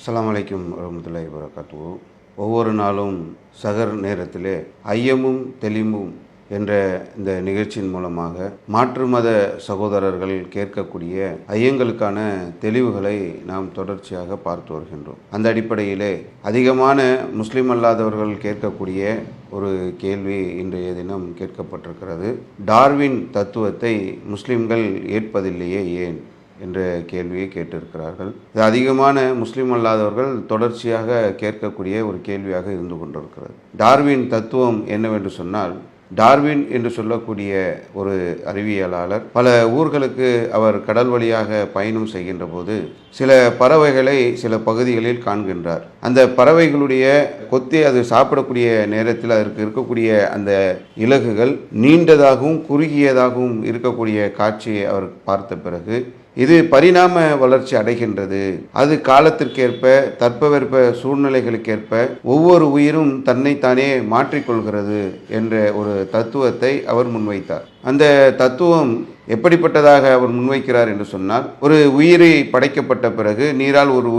அஸ்ஸலாமு அலைக்கும் வரஹ்மத்துல்லாஹி வபரகாத்துஹு. ஒவ்வொரு நாளும் சகர் நேரத்திலே ஐயமும் தெளிவும் என்ற இந்த நிகழ்ச்சியின் மூலமாக மாற்று மத சகோதரர்கள் கேட்கக்கூடிய ஐயங்களுக்கான தெளிவுகளை நாம் தொடர்ச்சியாக பார்த்து வருகின்றோம். அந்த அடிப்படையிலே அதிகமான முஸ்லீம் அல்லாதவர்கள் கேட்கக்கூடிய ஒரு கேள்வி இன்றைய தினம் கேட்கப்பட்டிருக்கிறது. டார்வின் தத்துவத்தை முஸ்லீம்கள் ஏற்பதில்லையே ஏன் என்ற கேள்வியை கேட்டிருக்கிறார்கள். இது அதிகமான முஸ்லீம் அல்லாதவர்கள் தொடர்ச்சியாக கேட்கக்கூடிய ஒரு கேள்வியாக இருந்து கொண்டிருக்கிறது. டார்வின் தத்துவம் என்னவென்று சொன்னால், டார்வின் என்று சொல்லக்கூடிய ஒரு அறிவியலாளர் பல ஊர்களுக்கு அவர் கடல் வழியாக பயணம் செய்கின்ற போது சில பறவைகளை சில பகுதிகளில் காண்கின்றார். அந்த பறவைகளுடைய கொத்தி அது சாப்பிடக்கூடிய நேரத்தில் அதற்கு இருக்கக்கூடிய அந்த இலகுகள் நீண்டதாகவும் குறுகியதாகவும் இருக்கக்கூடிய காட்சியை அவர் பார்த்த பிறகு இது பரிணாம வளர்ச்சி அடைகின்றது, அது காலத்திற்கேற்ப தட்பவெப்ப சூழ்நிலைகளுக்கேற்ப ஒவ்வொரு உயிரும் தன்னைத்தானே மாற்றிக்கொள்கிறது என்ற ஒரு தத்துவத்தை அவர் முன்வைத்தார். அந்த தத்துவம் எப்படிப்பட்டதாக அவர் முன்வைக்கிறார் என்று சொன்னால், ஒரு உயிரை படைக்கப்பட்ட பிறகு நீரால் ஒரு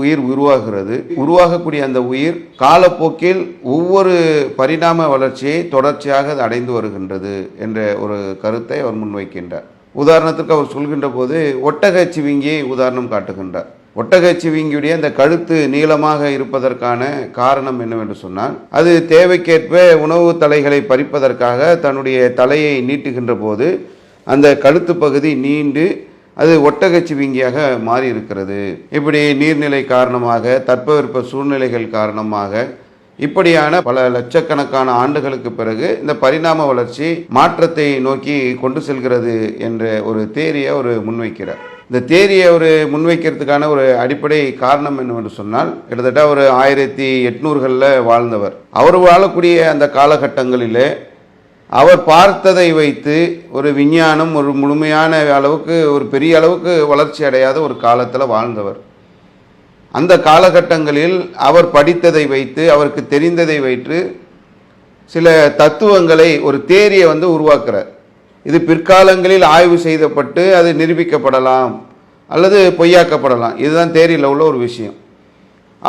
உயிர் உருவாகிறது. உருவாகக்கூடிய அந்த உயிர் காலப்போக்கில் ஒவ்வொரு பரிணாம வளர்ச்சியை தொடர்ச்சியாக அடைந்து வருகின்றது என்ற ஒரு கருத்தை அவர் முன்வைக்கின்றார். உதாரணத்துக்கு அவர் சொல்கின்ற போது ஒட்டகச்சிவிங்கியை உதாரணம் காட்டுகின்றார். ஒட்டகச்சிவிங்கியுடைய அந்த கழுத்து நீளமாக இருப்பதற்கான காரணம் என்னவென்று சொன்னால், அது தேவைக்கேற்ப உணவு தலைகளை பறிப்பதற்காக தன்னுடைய தலையை நீட்டுகின்ற போது அந்த கழுத்து பகுதி நீண்டு அது ஒட்டகச்சிவிங்கியாக மாறி இருக்கிறது. இப்படி நீர்நிலை காரணமாக தட்பவெப்ப சூழ்நிலைகள் காரணமாக இப்படியான பல லட்சக்கணக்கான ஆண்டுகளுக்கு பிறகு இந்த பரிணாம வளர்ச்சி மாற்றத்தை நோக்கி கொண்டு செல்கிறது என்ற ஒரு தேரியை அவர் முன்வைக்கிறார். இந்த தேரியை அவர் முன்வைக்கிறதுக்கான ஒரு அடிப்படை காரணம் என்னவென்று சொன்னால், கிட்டத்தட்ட ஒரு 1800களில் வாழ்ந்தவர். அவர் வாழக்கூடிய அந்த காலகட்டங்களிலே அவர் பார்த்ததை வைத்து ஒரு விஞ்ஞானம் ஒரு முழுமையான அளவுக்கு ஒரு பெரிய அளவுக்கு வளர்ச்சி அடையாத ஒரு காலத்தில் வாழ்ந்தவர். அந்த காலகட்டங்களில் அவர் படித்ததை வைத்து அவருக்கு தெரிந்ததை வைத்து சில தத்துவங்களை ஒரு தேரியை உருவாக்குறார். இது பிற்காலங்களில் ஆய்வு செய்யப்பட்டு அது நிரூபிக்கப்படலாம் அல்லது பொய்யாக்கப்படலாம். இதுதான் தேரியில் உள்ள ஒரு விஷயம்.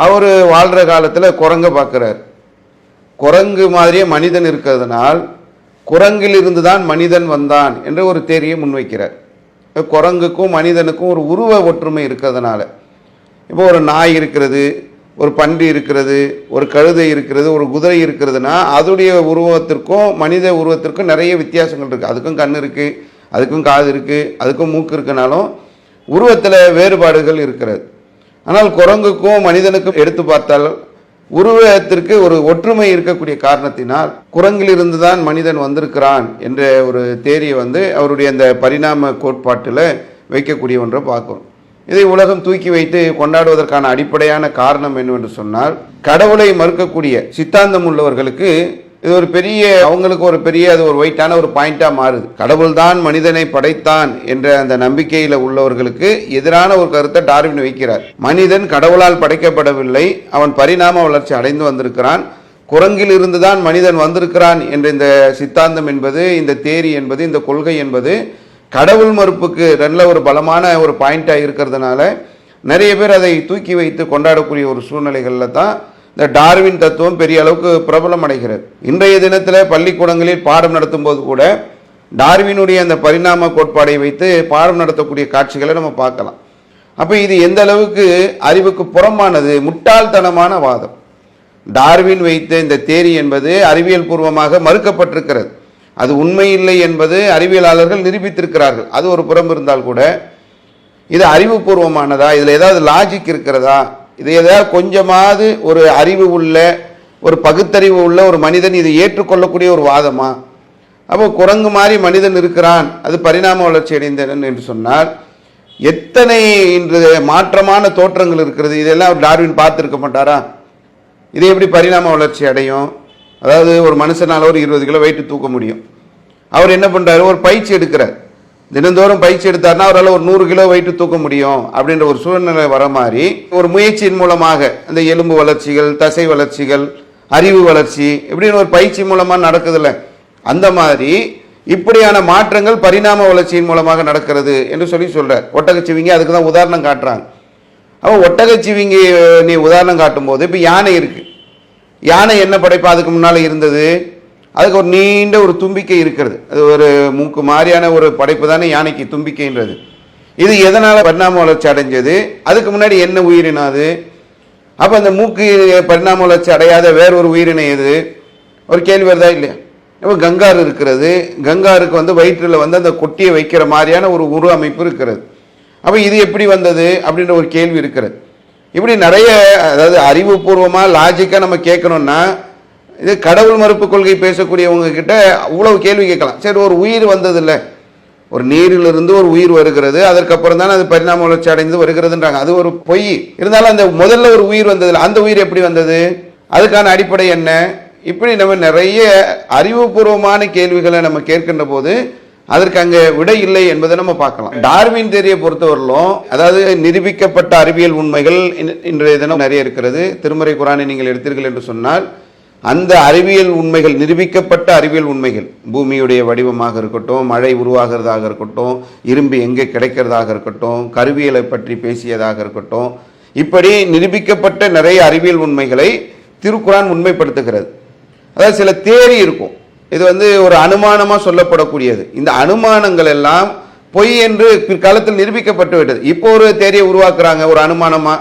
அவர் வாழ்கிற காலத்தில் குரங்கை பார்க்குறார். குரங்கு மாதிரியே மனிதன் இருக்கிறதுனால் குரங்கிலிருந்து தான் மனிதன் வந்தான் என்ற ஒரு தேரியை முன்வைக்கிறார். குரங்குக்கும் மனிதனுக்கும் ஒரு உருவ ஒற்றுமை இருக்கிறதுனால, இப்போ ஒரு நாய் இருக்கிறது, ஒரு பன்றி இருக்கிறது, ஒரு கழுதை இருக்கிறது, ஒரு குதிரை இருக்கிறதுனா அதோடைய உருவத்திற்கும் மனித உருவத்திற்கும் நிறைய வித்தியாசங்கள் இருக்குது. அதுக்கும் கண் இருக்குது, அதுக்கும் காது இருக்குது, அதுக்கும் மூக்கு இருக்குனாலும் உருவத்தில் வேறுபாடுகள் இருக்கிறது. ஆனால் குரங்குக்கும் மனிதனுக்கும் எடுத்து பார்த்தால் உருவத்திற்கு ஒரு ஒற்றுமை இருக்கக்கூடிய காரணத்தினால் குரங்கிலிருந்து தான் மனிதன் வந்திருக்கிறான் என்ற ஒரு தேரியை அவருடைய அந்த பரிணாம கோட்பாட்டில் வைக்கக்கூடிய ஒன்றை பார்க்குறோம். இதை உலகம் தூக்கி வைத்து கொண்டாடுவதற்கான அடிப்படையான காரணம் என்னவென்று சொன்னால், கடவுளை மறுக்கக்கூடிய சித்தாந்தம் உள்ளவர்களுக்கு இது ஒரு பெரிய அவங்களுக்கு ஒரு பெரிய அது ஒரு வெயிட்டான ஒரு பாயிண்டாக மாறுது. கடவுள் தான் மனிதனை படைத்தான் என்ற அந்த நம்பிக்கையில் உள்ளவர்களுக்கு எதிரான ஒரு கருத்தை டார்வின் வைக்கிறார். மனிதன் கடவுளால் படைக்கப்படவில்லை, அவன் பரிணாம வளர்ச்சி அடைந்து வந்திருக்கிறான், குரங்கில் இருந்து தான் மனிதன் வந்திருக்கிறான் என்ற இந்த சித்தாந்தம் என்பது, இந்த தேரி என்பது, இந்த கொள்கை என்பது கடவுள் மறுப்புக்கு நல்ல ஒரு பலமான ஒரு பாயிண்டாக இருக்கிறதுனால நிறைய பேர் அதை தூக்கி வைத்து கொண்டாடக்கூடிய ஒரு சூழ்நிலைகளில் தான் இந்த டார்வின் தத்துவம் பெரிய அளவுக்கு பிரபலம் அடைகிறது. இன்றைய தினத்தில் பள்ளிக்கூடங்களில் பாடம் நடத்தும் போது கூட டார்வினுடைய அந்த பரிணாம கோட்பாடை வைத்து பாடம் நடத்தக்கூடிய காட்சிகளை நம்ம பார்க்கலாம். அப்போ இது எந்த அளவுக்கு அறிவுக்கு புறம்பானது, முட்டாள்தனமான வாதம். டார்வின் வைத்த இந்த தேரி என்பது அறிவியல் பூர்வமாக மறுக்கப்பட்டிருக்கிறது. அது உண்மை இல்லை என்பது அறிவியலாளர்கள் நிரூபித்திருக்கிறார்கள். அது ஒரு புறம் இருந்தால் கூட இது அறிவுபூர்வமானதா, இதில் ஏதாவது லாஜிக் இருக்கிறதா, இது ஏதாவது கொஞ்சமாவது ஒரு அறிவு உள்ள ஒரு பகுத்தறிவு உள்ள ஒரு மனிதன் இதை ஏற்றுக்கொள்ளக்கூடிய ஒரு வாதமா? அப்போ குரங்கு மாதிரி மனிதன் இருக்கிறான், அது பரிணாம வளர்ச்சி அடைந்தன் என்று சொன்னால் எத்தனை இன்று மாற்றமான தோற்றங்கள் இருக்கிறது. இதெல்லாம் டார்வின் பார்த்துருக்க மாட்டாரா? இது எப்படி பரிணாம வளர்ச்சி அடையும்? அதாவது ஒரு மனுஷனால் ஒரு 20 கிலோ வெயிட்டு தூக்க முடியும். அவர் என்ன பண்ணுறாரு, ஒரு பயிற்சி எடுக்கிறார். தினந்தோறும் பயிற்சி எடுத்தார்னா அவரால் ஒரு 100 கிலோ வெயிட்டு தூக்க முடியும் அப்படின்ற ஒரு சூழ்நிலை வர மாதிரி ஒரு முயற்சியின் மூலமாக அந்த எலும்பு வளர்ச்சிகள், தசை வளர்ச்சிகள், அறிவு வளர்ச்சி இப்படின்னு ஒரு பயிற்சி மூலமாக நடக்குதுல்ல, அந்த மாதிரி இப்படியான மாற்றங்கள் பரிணாம வளர்ச்சியின் மூலமாக நடக்கிறது என்று சொல்றார். ஒட்டகச்சிவிங்க அதுக்கு தான் உதாரணம் காட்டுறாங்க. அப்போ ஒட்டகச்சிவிங்கி நீ உதாரணம் காட்டும்போது இப்போ யானை இருக்கு, யானை என்ன படைப்பு அதுக்கு முன்னால் இருந்தது? அதுக்கு ஒரு நீண்ட ஒரு தும்பிக்கை இருக்கிறது, அது ஒரு மூக்கு மாதிரியான ஒரு படைப்பு தானே யானைக்கு தும்பிக்கைன்றது. இது எதனால் பரிணாம வளர்ச்சி அடைஞ்சது? அதுக்கு முன்னாடி என்ன உயிரினம் அது? அப்போ அந்த மூக்கு பரிணாம வளர்ச்சி அடையாத வேற ஒரு உயிரினம் எது? ஒரு கேள்வி வருதா இல்லையா? இப்போ கங்காரு இருக்கிறது, கங்காருக்கு வயிற்றில் அந்த கொட்டியை வைக்கிற மாதிரியான ஒரு உரு அமைப்பு இருக்கிறது. அப்போ இது எப்படி வந்தது அப்படின்ற ஒரு கேள்வி இருக்கிறது. இப்படி நிறைய, அதாவது அறிவுபூர்வமாக லாஜிக்காக நம்ம கேட்கணும்னா இது கடவுள் மறுப்பு கொள்கை பேசக்கூடியவங்க கிட்ட அவ்வளவு கேள்வி கேட்கலாம். சரி, ஒரு உயிர் வந்ததில்லை, ஒரு நீரிலிருந்து ஒரு உயிர் வருகிறது, அதற்கப்புறம் தானே அது பரிணாம வளர்ச்சி அடைந்து வருகிறதுன்றாங்க. அது ஒரு பொய். இருந்தாலும் அந்த முதல்ல ஒரு உயிர் வந்ததில்லை, அந்த உயிர் எப்படி வந்தது? அதுக்கான அடிப்படை என்ன? இப்படி நம்ம நிறைய அறிவுபூர்வமான கேள்விகளை நம்ம கேட்கின்ற போது அதற்கு அங்கே விடை இல்லை என்பதை நம்ம பார்க்கலாம். டார்வின் தியரியை பொறுத்தவரையிலும், அதாவது நிரூபிக்கப்பட்ட அறிவியல் உண்மைகள் இன்றைய தினம் நிறைய இருக்கிறது. திருமறை குரானை நீங்கள் எடுத்தீர்கள் என்று சொன்னால் அந்த அறிவியல் உண்மைகள், நிரூபிக்கப்பட்ட அறிவியல் உண்மைகள், பூமியுடைய வடிவமாக இருக்கட்டும், மழை உருவாகிறதாக இருக்கட்டும், இரும்பு எங்கே கிடைக்கிறதாக இருக்கட்டும், கருவியலை பற்றி பேசியதாக இருக்கட்டும், இப்படி நிரூபிக்கப்பட்ட நிறைய அறிவியல் உண்மைகளை திருக்குரான் உண்மைப்படுத்துகிறது. அதாவது சில தேரி இருக்கும், இது ஒரு அனுமானமாக சொல்லப்படக்கூடியது. இந்த அனுமானங்கள் எல்லாம் பொய் என்று பிற்காலத்தில் நிரூபிக்கப்பட்டு விட்டது. இப்போ ஒரு தேரியை உருவாக்குறாங்க ஒரு அனுமானமாக.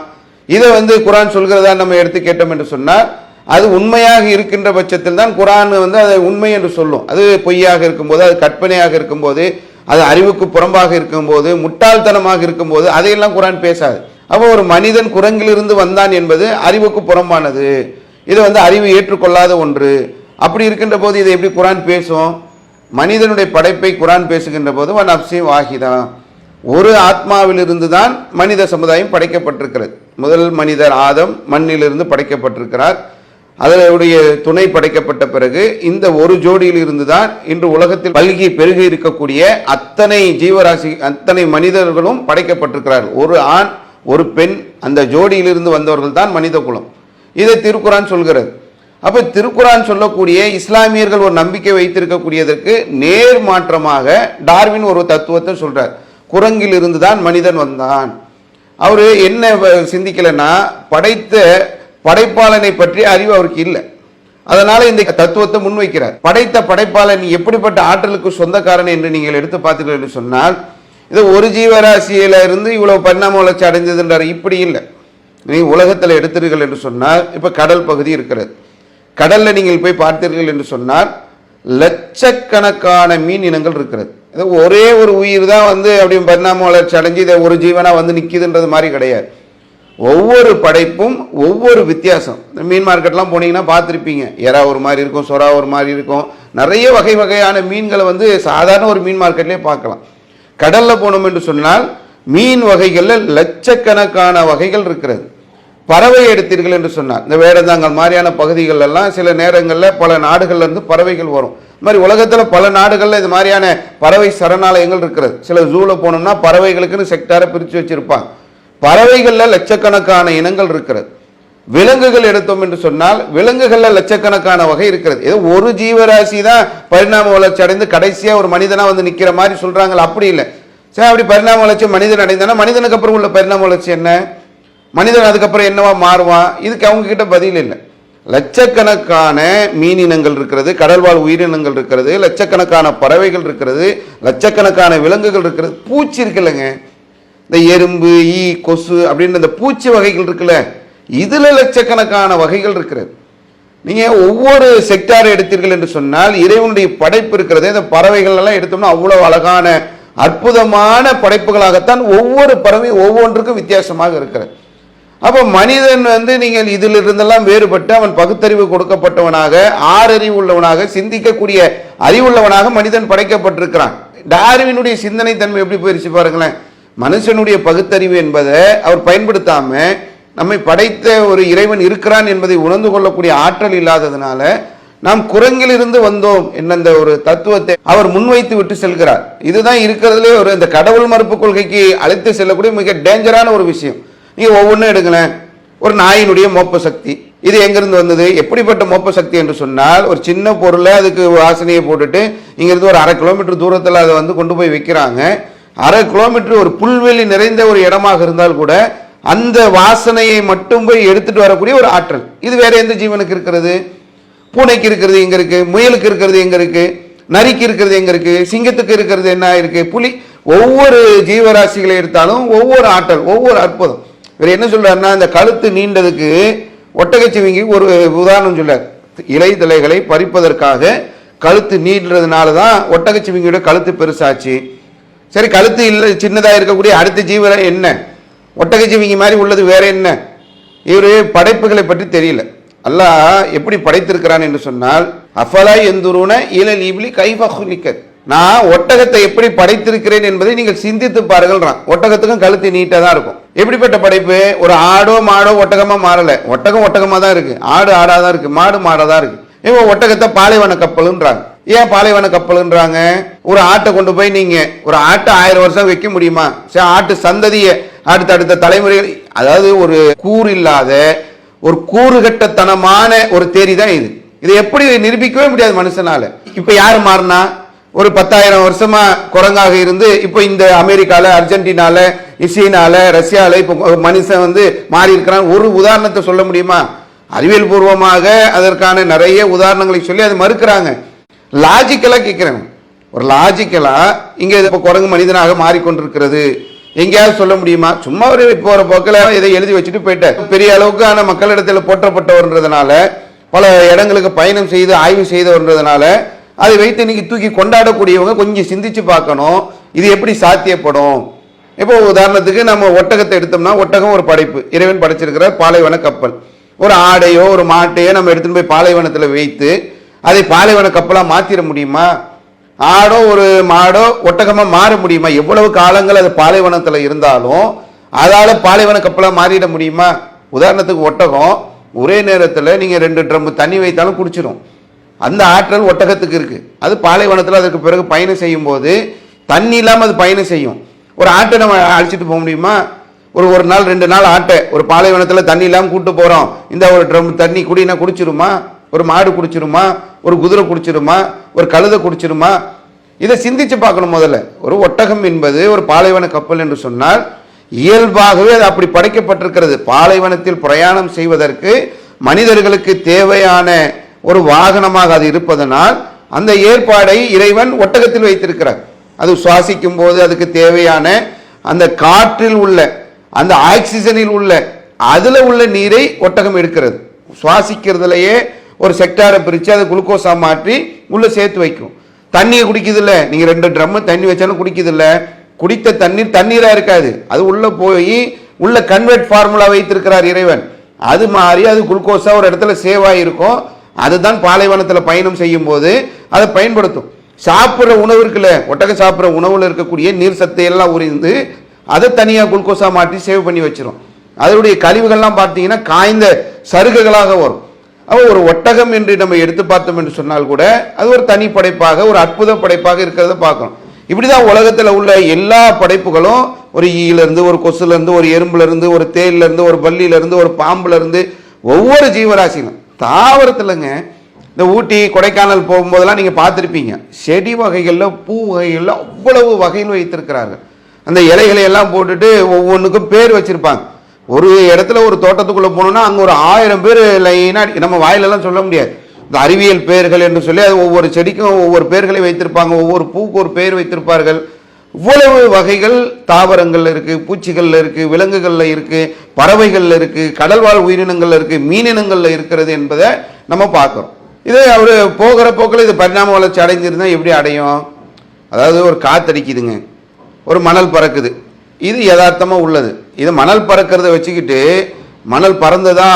இதை குரான் சொல்கிறதா நம்ம எடுத்து கேட்டோம் என்று சொன்னால் அது உண்மையாக இருக்கின்ற பட்சத்தில் தான் குரான் அதை உண்மை என்று சொல்லும். அது பொய்யாக இருக்கும்போது, அது கற்பனையாக இருக்கும்போது, அது அறிவுக்கு புறம்பாக இருக்கும்போது, முட்டாள்தனமாக இருக்கும்போது அதையெல்லாம் குரான் பேசாது. அப்போ ஒரு மனிதன் குரங்கிலிருந்து வந்தான் என்பது அறிவுக்கு புறம்பானது, இது அறிவு ஏற்றுக்கொள்ளாத ஒன்று. அப்படி இருக்கின்ற போது இதை எப்படி குரான் பேசும்? மனிதனுடைய படைப்பை குரான் பேசுகின்ற போது நப்சி வாஹிதா, ஒரு ஆத்மாவிலிருந்து தான் மனித சமுதாயம் படைக்கப்பட்டிருக்கிறது. முதல் மனிதர் ஆதம் மண்ணிலிருந்து படைக்கப்பட்டிருக்கிறார். அதனுடைய துணை படைக்கப்பட்ட பிறகு இந்த ஒரு ஜோடியில் இருந்து தான் இன்று உலகத்தில் பல்கி பெருகி இருக்கக்கூடிய அத்தனை ஜீவராசி, அத்தனை மனிதர்களும் படைக்கப்பட்டிருக்கிறார்கள். ஒரு ஆண் ஒரு பெண், அந்த ஜோடியிலிருந்து வந்தவர்கள் தான் மனித குலம். இதை திருக்குரான் சொல்கிறது. அப்போ திருக்குரான் சொல்லக்கூடிய இஸ்லாமியர்கள் ஒரு நம்பிக்கை வைத்திருக்கக்கூடியதற்கு நேர் மாற்றமாக டார்வின் ஒரு தத்துவத்தை சொல்றார். குரங்கில் இருந்து தான் மனிதன் வந்தான். அவரு என்ன சிந்திக்கலன்னா, படைத்த படைப்பாளனை பற்றி அறிவு அவருக்கு இல்லை. அதனால இந்த தத்துவத்தை முன்வைக்கிறார். படைத்த படைப்பாளன் எப்படிப்பட்ட ஆற்றலுக்கு சொந்தக்காரன் என்று நீங்கள் எடுத்து பார்த்தீர்கள் என்று சொன்னால், இது ஒரு ஜீவராசியில இருந்து இவ்வளவு பரிணாம வளர்ச்சி அடைந்ததுன்றார். இப்படி இல்லை. நீங்க உலகத்தில் எடுத்தீர்கள் என்று சொன்னால், இப்ப கடல் பகுதி இருக்கிறது. கடல்ல நீங்கள் போய் பார்த்தீர்கள் என்று சொன்னால் லட்சக்கணக்கான மீன் இனங்கள் இருக்கிறது. ஒரே ஒரு உயிர் தான் அப்படி பரிணாம வளர்ச்சி அடைஞ்சு இதை ஒரு ஜீவனா நிக்குதுன்றது மாதிரி கிடையாது. ஒவ்வொரு படைப்பும் ஒவ்வொரு வித்தியாசம். மீன் மார்க்கெட்லாம் போனீங்கன்னா பார்த்துருப்பீங்க, எறா ஒரு மாதிரி இருக்கும், சொரா ஒரு மாதிரி இருக்கும். நிறைய வகை வகையான மீன்களை சாதாரண ஒரு மீன் மார்க்கெட்லேயே பார்க்கலாம். கடல்ல போனோம் என்று சொன்னால் மீன் வகைகளில் லட்சக்கணக்கான வகைகள் இருக்கிறது. பறவை எடுத்தீர்கள் என்று சொன்னால், இந்த வேடந்தாங்கல் மாதிரியான பகுதிகள் எல்லாம் சில நேரங்களில் பல நாடுகள்ல இருந்து பறவைகள் வரும். இது மாதிரி உலகத்தில் பல நாடுகளில் இது மாதிரியான பறவை சரணாலயங்கள் இருக்கிறது. சில ஜூல போனோம்னா பறவைகளுக்குன்னு செக்டாரை பிரித்து வச்சிருப்பாங்க. பறவைகளில் லட்சக்கணக்கான இனங்கள் இருக்கிறது. விலங்குகள் எடுத்தோம் என்று சொன்னால் விலங்குகளில் லட்சக்கணக்கான வகை இருக்கிறது. ஏதோ ஒரு ஜீவராசி தான் பரிணாம வளர்ச்சி அடைந்து கடைசியாக ஒரு மனிதனா நிற்கிற மாதிரி சொல்றாங்க. அப்படி இல்லை. சரி, அப்படி பரிணாம வளர்ச்சி மனிதன் அடைந்தானா மனிதனுக்கு அப்புறம் உள்ள பரிணாம வளர்ச்சி என்ன? மனிதன் அதுக்கப்புறம் என்னவா மாறுவான்? இதுக்கு அவங்க கிட்ட பதில் இல்லை. லட்சக்கணக்கான மீன் இனங்கள் இருக்கிறது, கடல்வாழ் உயிரினங்கள் இருக்கிறது, லட்சக்கணக்கான பறவைகள் இருக்கிறது, லட்சக்கணக்கான விலங்குகள் இருக்கிறது. பூச்சி இருக்குல்லங்க, இந்த எறும்பு, ஈ, கொசு அப்படின்ற இந்த பூச்சி வகைகள் இருக்குல்ல, இதுல லட்சக்கணக்கான வகைகள் இருக்கிறது. நீங்க ஒவ்வொரு செக்டார் எடுத்தீர்கள் என்று சொன்னால் இறைவனுடைய படைப்பு இருக்கிறது. இந்த பறவைகள் எல்லாம் எடுத்தோம்னா அவ்வளவு அழகான அற்புதமான படைப்புகளாகத்தான் ஒவ்வொரு பறவை ஒவ்வொன்றுக்கும் வித்தியாசமாக இருக்கிறது. அப்போ மனிதன் நீங்கள் இதில் இருந்தெல்லாம் வேறுபட்டு அவன் பகுத்தறிவு கொடுக்கப்பட்டவனாக, ஆறறிவு உள்ளவனாக, சிந்திக்கக்கூடிய அறிவுள்ளவனாக மனிதன் படைக்கப்பட்டிருக்கிறான். டார்வினுடைய சிந்தனை தன்மை எப்படி போயிருச்சு பாருங்களேன். மனுஷனுடைய பகுத்தறிவு என்பதை அவர் பயன்படுத்தாம நம்மை படைத்த ஒரு இறைவன் இருக்கிறான் என்பதை உணர்ந்து கொள்ளக்கூடிய ஆற்றல் இல்லாததுனால நாம் குரங்கிலிருந்து வந்தோம் என்ன ஒரு தத்துவத்தை அவர் முன்வைத்து விட்டு செல்கிறார். இதுதான் இருக்கிறதுலே ஒரு இந்த கடவுள் மறுப்பு கொள்கைக்கு அழைத்து செல்லக்கூடிய மிக டேஞ்சரான ஒரு விஷயம். நீங்க ஒவ்வொன்றும் எடுங்களேன். ஒரு நாயினுடைய மோப்ப சக்தி, இது எங்கிருந்து வந்தது? எப்படிப்பட்ட மோப்ப சக்தி என்று சொன்னால், ஒரு சின்ன பொருளை அதுக்கு வாசனையை போட்டுட்டு இங்கிருந்து ஒரு 1/2 கிலோமீட்டர் தூரத்தில் அதை கொண்டு போய் வைக்கிறாங்க. 1/2 கிலோமீட்டர் ஒரு புல்வெளி நிறைந்த ஒரு இடமாக இருந்தால் கூட அந்த வாசனையை மட்டும் போய் எடுத்துட்டு வரக்கூடிய ஒரு ஆற்றல். இது வேற எந்த ஜீவனுக்கு இருக்கிறது? பூனைக்கு இருக்கிறது எங்க இருக்கு? முயலுக்கு இருக்கிறது எங்க இருக்கு? நரிக்கு இருக்கிறது எங்க இருக்கு? சிங்கத்துக்கு இருக்கிறது என்ன இருக்கு? புலி. ஒவ்வொரு ஜீவராசிகளை எடுத்தாலும் ஒவ்வொரு ஆற்றல், ஒவ்வொரு அற்புதம். இவர் என்ன சொல்றாருன்னா, இந்த கழுத்து நீண்டதுக்கு ஒட்டகச்சிவிங்கி ஒரு உதாரணம் சொல்றார். இலை தலைகளை பறிப்பதற்காக கழுத்து நீண்டுறதுனால தான் ஒட்டகச்சிவிங்கியோட கழுத்து பெருசாச்சு. சரி, கழுத்து இல்லை சின்னதாக இருக்கக்கூடிய அடுத்த ஜீவரை என்ன? ஒட்டகச்சிவிங்கி மாதிரி உள்ளது வேற என்ன? இவரு படைப்புகளை பற்றி தெரியல. அல்லாஹ் எப்படி படைத்திருக்கிறான் என்று சொன்னால், அஃபலா எந்துருன இலல் இப்லி கைஃப குலிகத், நான் ஒட்டகத்தை எப்படி படைத்திருக்கிறேன் என்பதை நீங்கள் சிந்தித்து பாருங்கள்றான். ஒட்டகத்துக்கும் கழுத்து நீட்டா தான் இருக்கும். எப்படிப்பட்ட படைப்பு? ஒரு ஆடோ மாடோ ஒட்டகமா மாறல. ஒட்டகம் ஒட்டகமா தான் இருக்கு, ஆடு ஆடா தான் இருக்கு, மாடு மாடா தான் இருக்கு. இப்போ ஒட்டகத்தை பாலைவன கப்பல்ன்றாங்க. ஏன் பாலைவன கப்பல்ன்றாங்க? ஒரு ஆட்டை கொண்டு போய் நீங்க ஒரு ஆட்டை 1000 வருஷம் வைக்க முடியுமா? சரி, ஆட்டு சந்ததியை அடுத்த தலைமுறைகள், அதாவது ஒரு கூறு இல்லாத ஒரு கூறுகட்டத்தனமான ஒரு தேரி தான் இது. இதை எப்படி நிரூபிக்கவே முடியாது மனுஷனால. இப்ப யாரு மாறினா? ஒரு 10,000 வருஷமா குரங்காக இருந்து இப்போ இந்த அமெரிக்கால, அர்ஜென்டினால, சீனால, ரஷ்யால இப்போ மனுஷன் மாறி இருக்கிறான். ஒரு உதாரணத்தை சொல்ல முடியுமா? அறிவியல் பூர்வமாக அதற்கான நிறைய உதாரணங்களை சொல்லி அதை மறுக்கிறாங்க. லாஜிக்கலா கேட்கிறேன், ஒரு லாஜிக்கலா இங்க இப்போ குரங்கு மனிதனாக மாறிக்கொண்டிருக்கிறது எங்கேயாவது சொல்ல முடியுமா? சும்மா ஒரு போற போக்கில் இதை எழுதி வச்சுட்டு போயிட்டார். பெரிய அளவுக்கான மக்களிடத்தில் போற்றப்பட்டவர்ன்றதுனால, பல இடங்களுக்கு பயணம் செய்து ஆய்வு செய்தவர்ன்றதுனால அதை வைத்து இன்னைக்கு தூக்கி கொண்டாடக்கூடியவங்க கொஞ்சம் சிந்திச்சு பார்க்கணும், இது எப்படி சாத்தியப்படும். இப்போ உதாரணத்துக்கு நம்ம ஒட்டகத்தை எடுத்தோம்னா, ஒட்டகம் ஒரு படைப்பு, இறைவன் படைச்சிருக்கிற பாலைவன கப்பல். ஒரு ஆடையோ ஒரு மாட்டையோ நம்ம எடுத்துட்டு போய் பாலைவனத்தில் வைத்து அதை பாலைவன கப்பலாக மாற்றிட முடியுமா? ஆடோ ஒரு மாடோ ஒட்டகமாக மாற முடியுமா? எவ்வளவு காலங்கள் அது பாலைவனத்தில் இருந்தாலும் அதால் பாலைவன கப்பலாக மாறிட முடியுமா? உதாரணத்துக்கு ஒட்டகம் ஒரே நேரத்தில் நீங்கள் 2 ட்ரம் தண்ணி வைத்தாலும் குடிச்சிடும். அந்த ஆற்றல் ஒட்டகத்துக்கு இருக்கு. அது பாலைவனத்தில் அதற்கு பிறகு பயணம் செய்யும் போது தண்ணி இல்லாமல் அது பயணம் செய்யும். ஒரு ஆட்டை நம்ம அழைச்சிட்டு போக முடியுமா? ஒரு நாள் 2 நாள் ஆட்டை ஒரு பாலைவனத்தில் தண்ணி இல்லாமல் கூட்டு போகிறோம், இந்த ஒரு ட்ரம் தண்ணி குடினா குடிச்சிருமா? ஒரு மாடு குடிச்சிருமா? ஒரு குதிரை குடிச்சிருமா? ஒரு கழுதை குடிச்சிருமா? இதை சிந்திச்சு பார்க்கணும் முதல்ல. ஒரு ஒட்டகம் என்பது ஒரு பாலைவன கப்பல் என்று சொன்னால் இயல்பாகவே அது அப்படி படைக்கப்பட்டிருக்கிறது. பாலைவனத்தில் பிரயாணம் செய்வதற்கு மனிதர்களுக்கு தேவையான ஒரு வாகனமாக அது இருப்பதனால் அந்த ஏற்பாடை இறைவன் ஒட்டகத்தில் வைத்திருக்கிறார். அது சுவாசிக்கும் போது அதுக்கு தேவையான அந்த காற்றில் உள்ள அந்த ஆக்சிஜனில் உள்ள அதுல உள்ள நீரை ஒட்டகம் எடுக்கிறது. சுவாசிக்கிறதுலையே ஒரு செக்டாரை பிரித்து அதை குளுக்கோஸா மாற்றி உள்ள சேர்த்து வைக்கும். தண்ணியை குடிக்குது இல்லை, நீங்க 2 ட்ரம் தண்ணி வச்சாலும் குடிக்குது இல்லை, குடித்த தண்ணீர் தண்ணீரா இருக்காது, அது உள்ள போய் உள்ள கன்வெர்ட் ஃபார்முலா வைத்திருக்கிறார் இறைவன். அது மாறி அது குளுக்கோஸா ஒரு இடத்துல சேவ் ஆகிருக்கும். அதுதான் பாலைவனத்தில் பயணம் செய்யும் போது அதை பயன்படுத்தும். சாப்பிட்ற உணவு இருக்குல்ல, ஒட்டகம் சாப்பிட்ற உணவுல இருக்கக்கூடிய நீர் சத்தை எல்லாம் உறிந்து அதை தனியாக குளுக்கோஸா மாற்றி சேவ் பண்ணி வச்சிரும். அதனுடைய கழிவுகள்லாம் பார்த்தீங்கன்னா காய்ந்த சருகுகளாக வரும். அப்போ ஒரு ஒட்டகம் என்று நம்ம எடுத்து பார்த்தோம் என்று சொன்னால் கூட அது ஒரு தனி படைப்பாக, ஒரு அற்புத படைப்பாக இருக்கிறத பார்க்கணும். இப்படிதான் உலகத்தில் உள்ள எல்லா படைப்புகளும், ஒரு ஈயிலிருந்து, ஒரு கொசுலேருந்து, ஒரு எறும்புலேருந்து, ஒரு தேயிலிருந்து, ஒரு பல்லியிலிருந்து, ஒரு பாம்புலேருந்து, ஒவ்வொரு ஜீவராசிகளும் தாவரத்துலங்க. இந்த ஊட்டி கொடைக்கானல் போகும்போதெல்லாம் நீங்கள் பார்த்துருப்பீங்க, செடி வகைகளில் பூ வகைகளில் அவ்வளவு வகையில் வைத்திருக்கிறார்கள். அந்த இலைகளை எல்லாம் போட்டுட்டு ஒவ்வொன்றுக்கும் பேர் வச்சிருப்பாங்க. ஒரு இடத்துல ஒரு தோட்டத்துக்குள்ளே போனோம்னா அங்கே ஒரு 1000 பேர் லைனாக, நம்ம வாயிலெல்லாம் சொல்ல முடியாது, இந்த அறிவியல் பெயர்கள் என்று சொல்லி அது ஒவ்வொரு செடிக்கும் ஒவ்வொரு பெயர்களை வைத்திருப்பாங்க, ஒவ்வொரு பூக்கு ஒரு பெயர் வைத்திருப்பார்கள். இவ்வளவு வகைகள் தாவரங்கள்ல இருக்கு, பூச்சிகள்ல இருக்கு, விலங்குகள்ல இருக்கு, பறவைகள்ல இருக்கு, கடல்வாழ் உயிரினங்கள்ல இருக்கு, மீனினங்கள்ல இருக்கிறது என்பதை நம்ம பார்க்கிறோம். இது அவர் போகிற போக்கில் இது பரிணாம வளர்ச்சி அடைஞ்சிருந்தா எப்படி அடையும்? அதாவது ஒரு காத்தடிக்குதுங்க, ஒரு மணல் பறக்குது, இது யதார்த்தமா உள்ளது. இது மணல் பறக்கிறத வச்சுக்கிட்டு மணல் பறந்ததா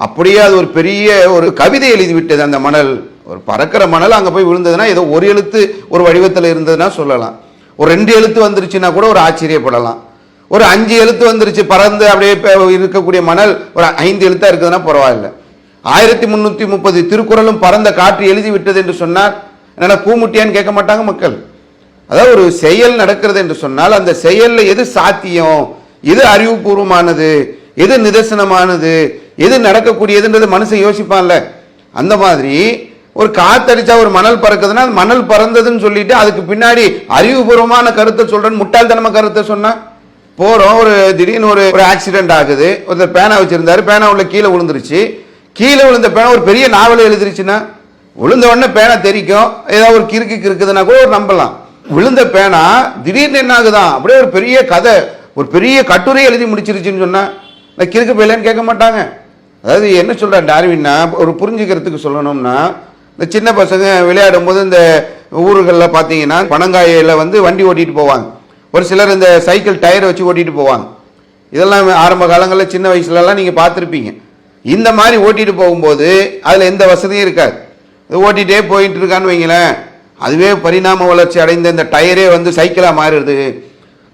அப்படியே அது ஒரு பெரிய ஒரு கவிதை எழுதி விட்டது. அந்த மணல், ஒரு பறக்கிற மணல் அங்கே போய் விழுந்ததுன்னா ஏதோ ஒரு எழுத்து ஒரு வடிவத்தில் இருந்ததுன்னா சொல்லலாம். ஒரு 2 எழுத்து வந்துருச்சுன்னா கூட ஒரு ஆச்சரியப்படலாம். ஒரு 5 எழுத்து வந்துருச்சு பறந்து அப்படியே இருக்கக்கூடிய மணல் ஒரு 5 எழுத்தா இருக்குதுன்னா பரவாயில்ல. 1330 திருக்குறளும் பறந்த காற்று எழுதி விட்டது என்று சொன்னால் என்னன்னா கூமுட்டியான்னு கேட்க மாட்டாங்க மக்கள். அதாவது ஒரு செயல் நடக்கிறது என்று சொன்னால் அந்த செயல்ல எது சாத்தியம், எது அறிவுபூர்வமானது, எது நிதர்சனமானது, எது நடக்கக்கூடியதுன்றது மனுஷன் யோசிப்பான்ல. அந்த மாதிரி ஒரு காத்தடிச்சா ஒரு மணல் பறக்குதுன்னா மணல் பறந்ததுன்னு சொல்லிட்டு அதுக்கு பின்னாடி அறிவுபூர்வமான கருத்தை சொல்றேன்னு முட்டாள்தனமா கருத்தை சொன்னா போகிறோம், ஒரு திடீர்னு ஒரு ஆக்சிடென்ட் ஆகுது. ஒருத்தர் பேனா வச்சுருந்தாரு, பேனா உள்ள கீழே விழுந்துருச்சு. கீழே விழுந்த பேனா ஒரு பெரிய நாவல் எழுதிருச்சுன்னா விழுந்த உடனே பேனா தெரிக்கும். ஏதாவது ஒரு கிறுக்கு இருக்குதுன்னா கூட ஒரு நம்பலாம். விழுந்த பேனா திடீர்னு என்ன ஆகுதான், அப்படியே ஒரு பெரிய கதை, ஒரு பெரிய கட்டுரை எழுதி முடிச்சிருச்சுன்னு சொன்னால் நான் கிறுக்கு போயிலன்னு கேட்க மாட்டாங்க. அதாவது என்ன சொல்கிறேன் டார்வின்னா, ஒரு புரிஞ்சுக்கிறதுக்கு சொல்லணும்னா, இந்த சின்ன பசங்க விளையாடும் போது இந்த ஊர்களில் பார்த்தீங்கன்னா பனங்காயில் வந்து வண்டி ஓட்டிகிட்டு போவாங்க. ஒரு சிலர் இந்த சைக்கிள் டயரை வச்சு ஓட்டிகிட்டு போவாங்க. இதெல்லாம் ஆரம்ப காலங்களில் சின்ன வயசுலலாம் நீங்கள் பார்த்துருப்பீங்க. இந்த மாதிரி ஓட்டிகிட்டு போகும்போது அதில் எந்த வசதியும் இருக்காது. ஓட்டிகிட்டே போயிட்டு இருக்கான்னு வைங்களேன், அதுவே பரிணாம வளர்ச்சி அடைந்த இந்த டயரே வந்து சைக்கிளாக மாறிடுது.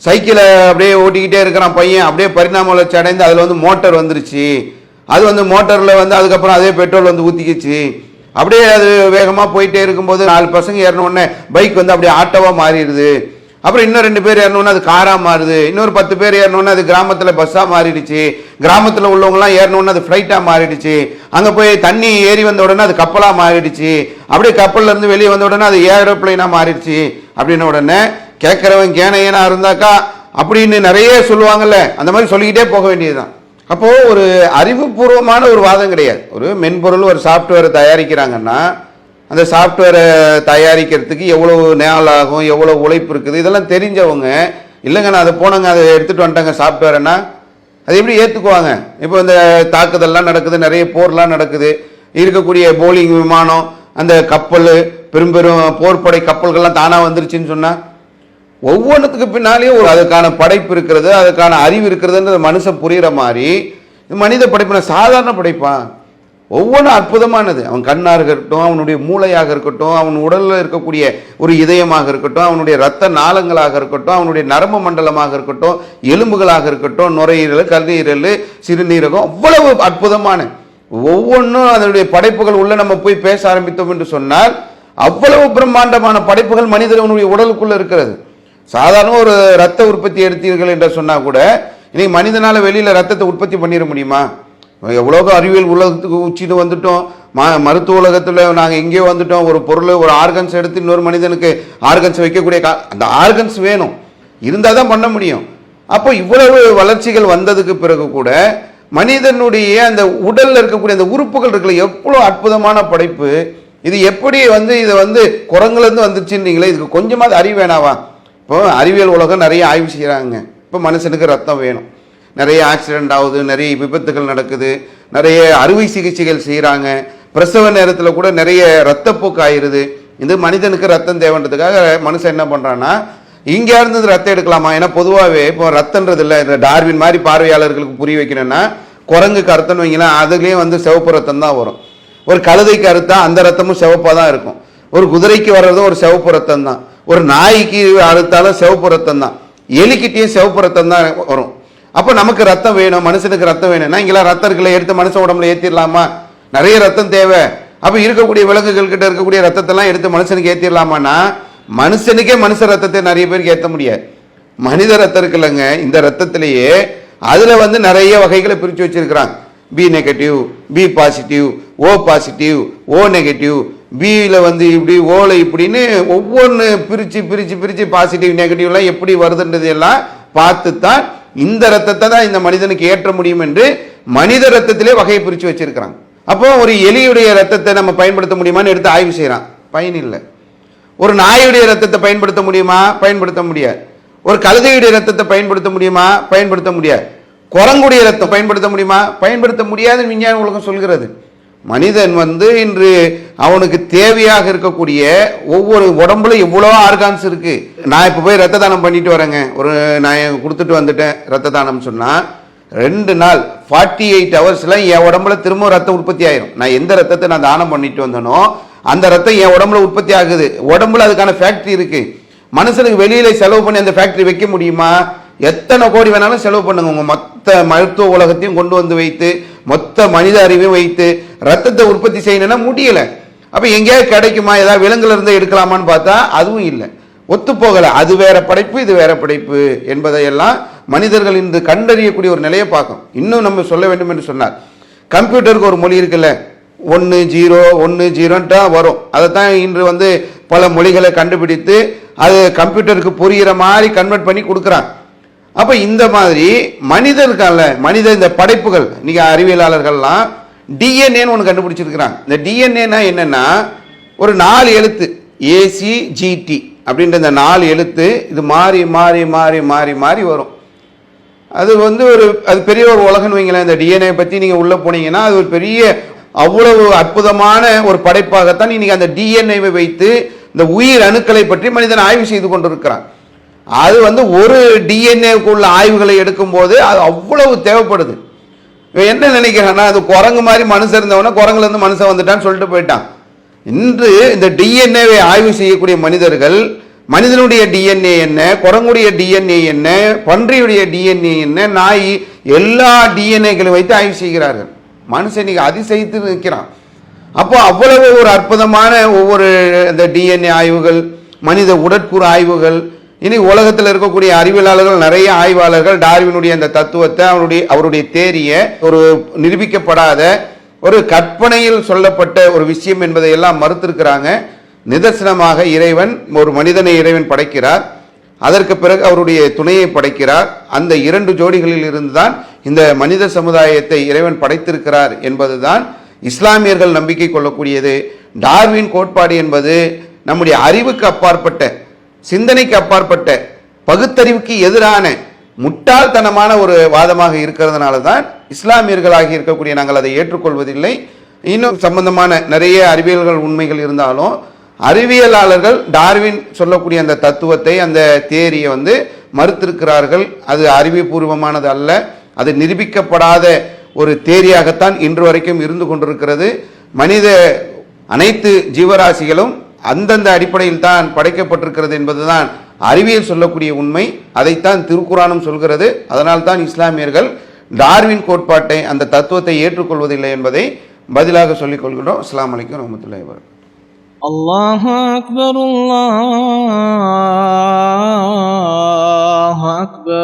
சைக்கிளை அப்படியே ஓட்டிக்கிட்டே இருக்கிறான் பையன், அப்படியே பரிணாம வளர்ச்சி அடைந்து அதில் வந்து மோட்டர் வந்துருச்சு. அது வந்து மோட்டரில் வந்து அதுக்கப்புறம் அதே பெட்ரோல் வந்து ஊற்றிக்கிச்சு. அப்படியே அது வேகமாக போயிட்டே இருக்கும்போது 4 பசங்க ஏறினோடனே பைக் வந்து அப்படியே ஆட்டோவாக மாறிடுது. அப்புறம் இன்னும் 2 பேர் ஏறினோன்னா அது காராக மாறுது. இன்னொரு 10 பேர் ஏறினோன்னா அது கிராமத்தில் பஸ்ஸாக மாறிடுச்சு. கிராமத்தில் உள்ளவங்களாம் ஏறினோன்னா அது ஃப்ளைட்டாக மாறிடுச்சு. அங்கே போய் தண்ணி ஏறி வந்த உடனே அது கப்பலாக மாறிடுச்சு. அப்படியே கப்பல்லேருந்து வெளியே வந்த உடனே அது ஏரோப்ளைனாக மாறிடுச்சு. அப்படின்ன உடனே கேட்குறவன் கேனையனாக இருந்தாக்கா அப்படின்னு நிறைய சொல்லுவாங்கல்ல, அந்த மாதிரி சொல்லிக்கிட்டே போக வேண்டியதுதான். அப்போது ஒரு அறிவுபூர்வமான ஒரு வாதம் கிடையாது. ஒரு மென்பொருள் ஒரு சாஃப்ட்வேரை தயாரிக்கிறாங்கன்னா அந்த சாஃப்ட்வேரை தயாரிக்கிறதுக்கு எவ்வளோ நேரம் ஆகும், எவ்வளோ உழைப்பு இருக்குது, இதெல்லாம் தெரிஞ்சவங்க இல்லைங்க நான் அதை போனங்க அதை எடுத்துகிட்டு வந்துட்டாங்க சாஃப்ட்வேர்னா அது எப்படி ஏற்றுக்குவாங்க? இப்போ இந்த தாக்குதல்லாம் நடக்குது, நிறைய போர்லாம் நடக்குது, இருக்கக்கூடிய போலிங் விமானம், அந்த கப்பல், பெரும் பெரும் போர்ப்படை கப்பல்கள்லாம் தானாக வந்துருச்சுன்னு சொன்னால் ஒவ்வொன்றுத்துக்கு பின்னாலேயும் ஒரு அதுக்கான படைப்பு இருக்கிறது, அதுக்கான அறிவு இருக்கிறதுன்றது மனுஷன் புரிகிற மாதிரி மனித படைப்புனா சாதாரண படைப்பான். ஒவ்வொன்றும் அற்புதமானது. அவன் கண்ணாக இருக்கட்டும், அவனுடைய மூளையாக இருக்கட்டும், அவன் உடலில் இருக்கக்கூடிய ஒரு இதயமாக இருக்கட்டும், அவனுடைய இரத்த நாளங்களாக இருக்கட்டும், அவனுடைய நரம்பு மண்டலமாக இருக்கட்டும், எலும்புகளாக இருக்கட்டும், நுரையீரல், கல்லீரல், சிறுநீரகம், அவ்வளவு அற்புதமான ஒவ்வொன்றும் அதனுடைய படைப்புகள் உள்ள நம்ம போய் பேச ஆரம்பித்தோம் என்று சொன்னால் அவ்வளவு பிரம்மாண்டமான படைப்புகள் மனிதனுடைய உடலுக்குள்ள இருக்கிறது. சாதாரண ஒரு ரத்த உற்பத்தி எடுத்தீர்கள் என்று சொன்னால் கூட இன்னைக்கு மனிதனால வெளியில் ரத்தத்தை உற்பத்தி பண்ணிட முடியுமா? எவ்வளோ அறிவியல் உலகத்துக்கு உச்சிட்டு வந்துட்டோம். மருத்துவ உலகத்தில் நாங்கள் எங்கேயோ வந்துட்டோம். ஒரு பொருள், ஒரு ஆர்கன்ஸ் எடுத்து இன்னொரு மனிதனுக்கு ஆர்கன்ஸ் வைக்கக்கூடிய அந்த ஆர்கன்ஸ் வேணும், இருந்தால் தான் பண்ண முடியும். அப்போ இவ்வளவு வளர்ச்சிகள் வந்ததுக்கு பிறகு கூட மனிதனுடைய அந்த உடலில் இருக்கக்கூடிய அந்த உறுப்புகள் இருக்குல்ல, எவ்வளோ அற்புதமான படைப்பு. இது எப்படி வந்து இதை வந்து குரங்குலேருந்து வந்துச்சுன்னீங்களே, இதுக்கு கொஞ்சமாவது அறிவு வேணாவா? இப்போ அறிவியல் உலகம் நிறைய ஆய்வு செய்கிறாங்க. இப்போ மனுஷனுக்கு ரத்தம் வேணும், நிறைய ஆக்சிடென்ட் ஆகுது, நிறைய விபத்துகள் நடக்குது, நிறைய அறுவை சிகிச்சைகள் செய்கிறாங்க. பிரசவ நேரத்தில் கூட நிறைய ரத்தப்போக்கு ஆயிடுது. இது மனிதனுக்கு ரத்தம் தேவைன்றதுக்காக மனுஷன் என்ன பண்ணுறான்னா இங்கே இருந்து ரத்தம் எடுக்கலாமா? ஏன்னா பொதுவாகவே இப்போ ரத்தன்றது இல்லை, இந்த டார்வின் மாதிரி பார்வையாளர்களுக்கு புரிய வைக்கணும்னா குரங்குக்கு அறுத்தம்னு வைங்களேன், அதுலேயும் வந்து சிவப்பு ரத்தம் தான் வரும். ஒரு கழுதைக்கு அறுத்தா அந்த ரத்தமும் சிவப்பாக தான் இருக்கும். ஒரு குதிரைக்கு வர்றதும் ஒரு சிவப்பு ரத்தம் தான். ஒரு நாய்க்கு அறுத்தாலும் சிவப்பு ரத்தம் தான். எலிக்கிட்டையும் சிவப்பு ரத்தம் தான் வரும். அப்போ நமக்கு ரத்தம் வேணும், மனுஷனுக்கு ரத்தம் வேணும்னா இங்கெல்லாம் ரத்தம் இருக்குல்ல, எடுத்து மனுஷ உடம்புல ஏற்றிடலாமா? நிறைய ரத்தம் தேவை. அப்போ இருக்கக்கூடிய விலங்குகள் கிட்ட இருக்கக்கூடிய ரத்தத்தெல்லாம் எடுத்து மனுஷனுக்கு ஏற்றிடலாமான்னா மனுஷனுக்கே மனுஷ ரத்தத்தை நிறைய பேருக்கு ஏற்ற முடியாது. மனித ரத்தம் இருக்குல்லங்க, இந்த ரத்தத்திலேயே அதில் வந்து நிறைய வகைகளை பிரித்து வச்சிருக்கிறாங்க. B negative, B positive, O positive, O negative, பியில் வந்து இப்படி, ஓல இப்படின்னு ஒவ்வொன்று பிரித்து பிரித்து பிரித்து பாசிட்டிவ் நெகட்டிவ்லாம் எப்படி வருதுன்றது எல்லாம் பார்த்து தான் இந்த ரத்தத்தை தான் இந்த மனிதனுக்கு ஏற்ற முடியும் என்று மனித ரத்தத்திலே வகையை பிரித்து வச்சிருக்கிறாங்க. அப்போ ஒரு எலியுடைய ரத்தத்தை நம்ம பயன்படுத்த முடியுமான்னு எடுத்து ஆய்வு செய்கிறான், பயன் இல்லை. ஒரு நாயுடைய ரத்தத்தை பயன்படுத்த முடியுமா? பயன்படுத்த முடியாது. ஒரு கழுதையுடைய ரத்தத்தை பயன்படுத்த முடியுமா? பயன்படுத்த முடியாது. குரங்குடைய ரத்தம் பயன்படுத்த முடியுமா? பயன்படுத்த முடியாதுன்னு விஞ்ஞான உலகம் சொல்கிறது. மனிதன் வந்து இன்று அவனுக்கு தேவையாக இருக்கக்கூடிய ஒவ்வொரு உடம்புல எவ்வளோ ஆர்கான்ஸ் இருக்கு. நான் இப்போ போய் ரத்த தானம் பண்ணிட்டு வரேங்க, ஒரு நான் கொடுத்துட்டு வந்துட்டேன் ரத்த தானம் சொன்னால் 2 நாள் 48 ஹவர்ஸ்ல என் உடம்புல திரும்ப ரத்தம் உற்பத்தி ஆயிரும். நான் எந்த ரத்தத்தை நான் தானம் பண்ணிட்டு வந்தனோ அந்த ரத்தம் என் உடம்புல உற்பத்தி ஆகுது. உடம்புல அதுக்கான ஃபேக்டரி இருக்கு. மனுஷனுக்கு வெளியில செலவு பண்ணி அந்த ஃபேக்டரி வைக்க முடியுமா? எத்தனை கோடி வேணாலும் செலவு பண்ணுங்க, உங்க மொத்த மருத்துவ உலகத்தையும் கொண்டு வந்து வைத்து மொத்த மனித அறிவையும் வைத்து ரத்தத்தை உற்பத்தி செய்யணும்னா முடியல. அப்ப எங்கேயாவது கிடைக்குமா? ஏதாவது விலங்குல இருந்து எடுக்கலாமான்னு பார்த்தா அதுவும் இல்லை, ஒத்து போகல. அது வேற படைப்பு, இது வேற படைப்பு என்பதையெல்லாம் மனிதர்கள் இன்று கண்டறியக்கூடிய ஒரு நிலையை பார்க்கும். இன்னும் நம்ம சொல்ல வேண்டும் என்று சொன்னார், கம்ப்யூட்டருக்கு ஒரு மொழி இருக்குல்ல, 1 0 1 0 வரும். அதைத்தான் இன்று வந்து பல மொழிகளை கண்டுபிடித்து அது கம்ப்யூட்டருக்கு புரிகிற மாதிரி கன்வெர்ட் பண்ணி கொடுக்குறாங்க. அப்ப இந்த மாதிரி மனிதர்கள் இந்த படைப்புகள் இன்னைக்கு அறிவியலாளர்கள்லாம் டிஎன்ஏன்னு ஒன்று கண்டுபிடிச்சிருக்கிறாங்க. இந்த டிஎன்ஏனா என்னன்னா ஒரு 4 எழுத்து ACGT அப்படின்ற இந்த 4 எழுத்து இது மாறி மாறி மாறி மாறி மாறி வரும். அது அது பெரிய ஒரு உலகன்னு வைங்களேன். இந்த டிஎன்ஏ பற்றி நீங்கள் உள்ளே போனீங்கன்னா அது ஒரு பெரிய அவ்வளவு அற்புதமான ஒரு படைப்பாகத்தான் இன்னைக்கு அந்த டிஎன்ஏவை வைத்து இந்த உயிர் அணுக்களை பற்றி மனிதன் ஆய்வு செய்து கொண்டிருக்கிறான். அது ஒரு டிஎன்ஏக்குள்ள ஆய்வுகளை எடுக்கும் போது அது அவ்வளவு தேவைப்படுது. என்ன நினைக்கிறான்னா அது குரங்கு மாதிரி மனுஷன் இருந்தவன குரங்குல இருந்து மனுஷன் வந்துட்டான்னு சொல்லிட்டு போயிட்டான். இன்று இந்த டிஎன்ஏவை ஆய்வு செய்யக்கூடிய மனிதர்கள் மனிதனுடைய டிஎன்ஏ என்ன, குரங்குடைய டிஎன்ஏ என்ன, பன்றியுடைய டிஎன்ஏ என்ன, நாய் எல்லா டிஎன்ஏக்களை வைத்து ஆய்வு செய்கிறார்கள். மனுஷன் இன்னைக்கு அதிசயித்து நிற்கிறான். அப்போ அவ்வளவு ஒரு அற்புதமான ஒவ்வொரு இந்த டிஎன்ஏ ஆய்வுகள், மனித உடற்கூறு ஆய்வுகள், இனி உலகத்தில் இருக்கக்கூடிய அறிவியலாளர்கள் நிறைய ஆய்வாளர்கள் டார்வினுடைய அந்த தத்துவத்தை அவருடைய தேரியை ஒரு நிரூபிக்கப்படாத ஒரு கற்பனையில் சொல்லப்பட்ட ஒரு விஷயம் என்பதை எல்லாம் மறுத்திருக்கிறாங்க. நிதர்சனமாக இறைவன் ஒரு மனிதனை இறைவன் படைக்கிறார், அதற்கு பிறகு அவருடைய துணையை படைக்கிறார். அந்த 2 ஜோடிகளில் இருந்துதான் இந்த மனித சமுதாயத்தை இறைவன் படைத்திருக்கிறார் என்பதுதான் இஸ்லாமியர்கள் நம்பிக்கை கொள்ளக்கூடியது. டார்வின் கோட்பாடு என்பது நம்முடைய அறிவுக்கு அப்பாற்பட்ட, சிந்தனைக்கு அப்பாற்பட்ட, பகுத்தறிவுக்கு எதிரான முட்டாள்தனமான ஒரு வாதமாக இருக்கிறதுனால தான் இஸ்லாமியர்களாகி இருக்கக்கூடிய நாங்கள் அதை ஏற்றுக்கொள்வதில்லை. இன்னும் சம்பந்தமான நிறைய அறிவியல்கள் உண்மைகள் இருந்தாலும் அறிவியலாளர்கள் டார்வின் சொல்லக்கூடிய அந்த தத்துவத்தை, அந்த தியரியை மறுத்திருக்கிறார்கள். அது அறிவுபூர்வமானது அல்ல, அது நிரூபிக்கப்படாத ஒரு தேரியாகத்தான் இன்று வரைக்கும் இருந்து கொண்டிருக்கிறது. மனித அனைத்து ஜீவராசிகளும் அந்தந்த அடிப்படையில் தான் படைக்கப்பட்டிருக்கிறது என்பதுதான் அறிவியல் சொல்லக்கூடிய உண்மை. அதைத்தான் திருக்குரானும் சொல்கிறது. அதனால் தான் இஸ்லாமியர்கள் டார்வின் கோட்பாட்டை, அந்த தத்துவத்தை ஏற்றுக்கொள்வதில்லை என்பதை பதிலாக சொல்லிக் கொள்கிறோம். அஸ்ஸலாமு அலைக்கும் வரஹ்மத்துல்லாஹி வபரகாத்துஹு. அல்லாஹு அக்பர், அல்லாஹு அக்பர்.